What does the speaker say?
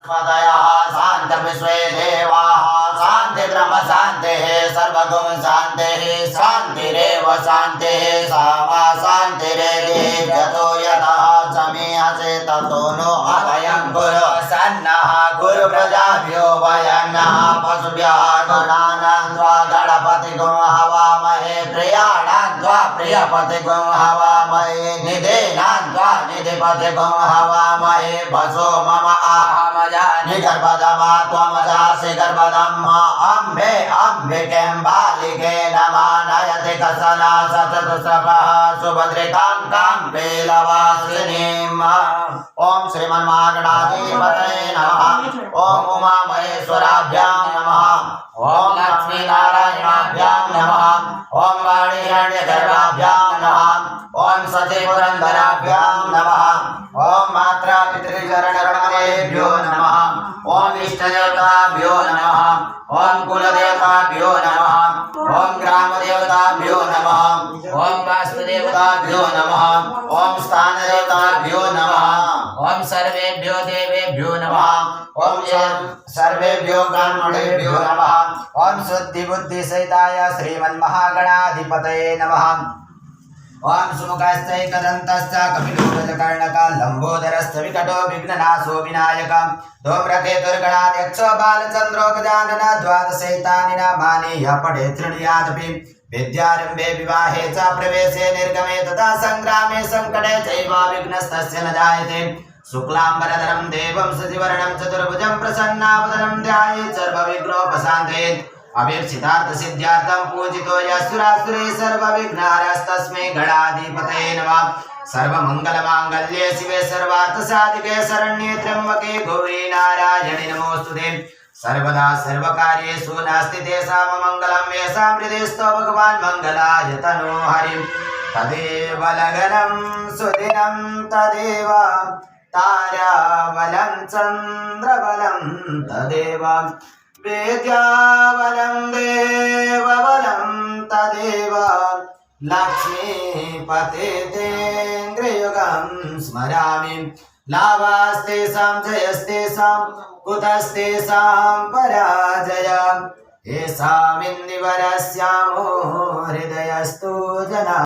पदयः शान्तिर्विश्वे देवाः शान्तिर्ब्रह्म शान्तिः सर्वगुण शान्तिः शान्तिरेव शान्तिः सा मा शान्तिरेधि यतो यतः समीहसे ततो नो अभयं कुरु सन्नः गुरुप्रजाभ्यो वयन्नः पशुभ्यः गणानां त्वा गणपतिगुं हवामहे प्रियाणां त्वा प्रियपतिगुं हवामहे निधीनां त्वा निधिपतिगुं हवामहे वसो मम आहमजानि गर्भदमा त्वमजासि गर्भदम्मा अम्बे अम्बिकें बालिके नमः नयति कसना सततसपः सुभद्रिकां पेलवासिनीम् ओम श्रीमन्महागणाधिपतये नमः ओम उमामहेश्वराभ्यां नमः ओम लक्ष्मीनारायणाभ्यां नमः ओम वाणीहिरण्यगर्भाभ्यां नमः ओम सतीपुरन्दराभ्यां नमः ओम मात्रा पितृचरणरणमदेभ्यो नमः ओम इष्टदेवताभ्यो नमः ओम कुलदेवताभ्यो नमः ओम ग्रामदेवताभ्यो नमः ओम वास्तुदेवताभ्यो नमः ओम स्थानदेवताभ्यो नमः ओम सर्वेभ्यो देवेभ्यो नमः ओम सर्वेभ्यो ब्राह्मणेभ्यो नमः ओम शुद्धि बुद्धि सहिताय श्रीमन्महागणाधिपतये नमः ओम सुमुखस्तैकदन्तश्च कपिलोगजकर्णक लंबोदरश्च विकटो विघ्ननाशो विनायक धूम्रकेतुर्गणाध्यक्ष बालचन्द्रो गजानन द्वादशैतानि नामानि यः पठेत् शृणुयादपि विद्यारम्भे विवाहे च प्रवेशे निर्गमे तथा संग्रामे संकटे चैव विघ्नस्तस्य न जायते शुक्लाम्बरधरं देवं शशिवर्णं चतुर्भुजं प्रसन्नावदनं ध्यायेत् सर्वविघ्नोपशान्तयेत् अभीप्सितार्थ सिद्ध्यार्थं पूजितो यस्सुरासुरे सर्वविघ्नहरस्तस्मै गणाधिपतये नमः सर्वमङ्गलमाङ्गल्ये शिवे सर्वार्थसाधिके शरण्ये त्र्यम्बके गौरी नारायणि नमोऽस्तुते सर्वदा सर्वकार्येषु नास्ति तेषां मङ्गलं येषां हृदयस्थो भगवान् मङ्गलाय तनो हरिं तदेव लगनं सुदिनं तदेव ताराबलं चन्द्रबलं तदेव विद्याबलं देवबलं तदेव लक्ष्मीपतितेन्द्रियुगं स्मरामि लाभास्तेषां जयस्तेषां कुतस्तेषां पराजय येषामिन्दिवरस्यामो हृदयस्तु जना